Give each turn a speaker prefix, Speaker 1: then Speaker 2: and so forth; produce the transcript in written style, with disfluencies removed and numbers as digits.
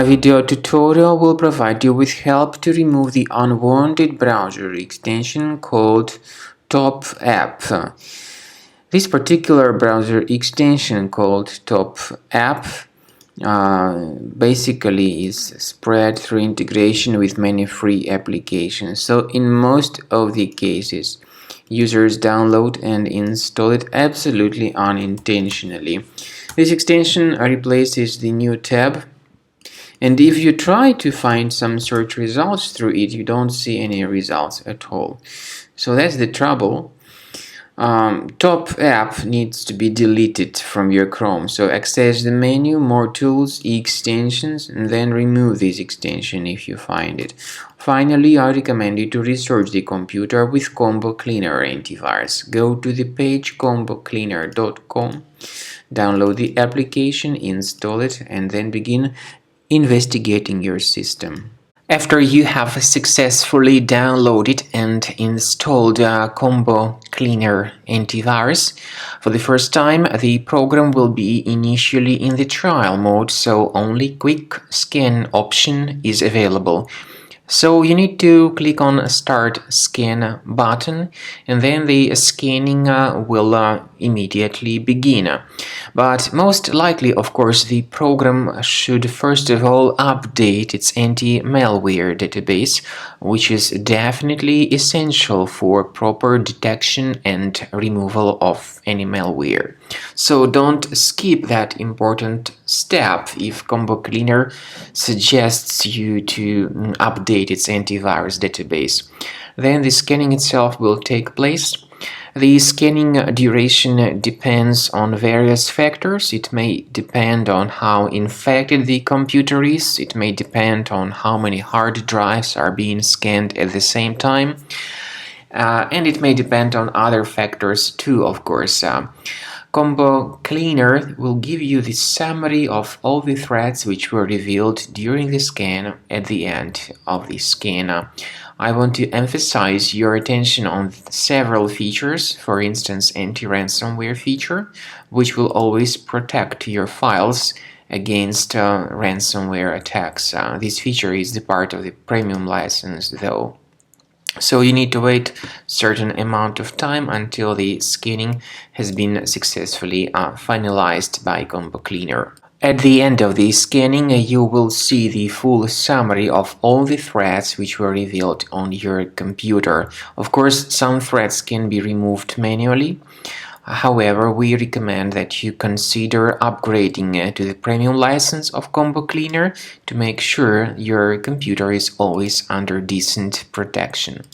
Speaker 1: A video tutorial will provide you with help to remove the unwanted browser extension called TOPAPP. This particular browser extension called TOPAPP basically is spread through integration with many free applications. So in most of the cases, users download and install it absolutely unintentionally. This extension replaces the new tab, and if you try to find some search results through it, you don't see any results at all. So that's the trouble. TOPAPP needs to be deleted from your Chrome. So access the menu, more tools, extensions, and then remove this extension if you find it. Finally, I recommend you to research the computer with Combo Cleaner antivirus. Go to the page combocleaner.com, download the application, install it, and then begin investigating your system. After you have successfully downloaded and installed Combo Cleaner antivirus, for the first time the program will be initially in the trial mode, so only quick scan option is available. So you need to click on Start Scan button, and then the scanning will immediately begin. But most likely, of course, the program should first of all update its anti-malware database, which is definitely essential for proper detection and removal of any malware. So don't skip that important step if Combo Cleaner suggests you to update its antivirus database. Then the scanning itself will take place. The scanning duration depends on various factors. It may depend on how infected the computer is. It may depend on how many hard drives are being scanned at the same time. And it may depend on other factors too, of course. Combo Cleaner will give you the summary of all the threats which were revealed during the scan at the end of the scan. I want to emphasize your attention on several features, for instance anti-ransomware feature, which will always protect your files against ransomware attacks. This feature is the part of the premium license though. So you need to wait a certain amount of time until the scanning has been successfully finalized by Combo Cleaner. At the end of the scanning, you will see the full summary of all the threats which were revealed on your computer. Of course, some threats can be removed manually. However, we recommend that you consider upgrading to the premium license of Combo Cleaner to make sure your computer is always under decent protection.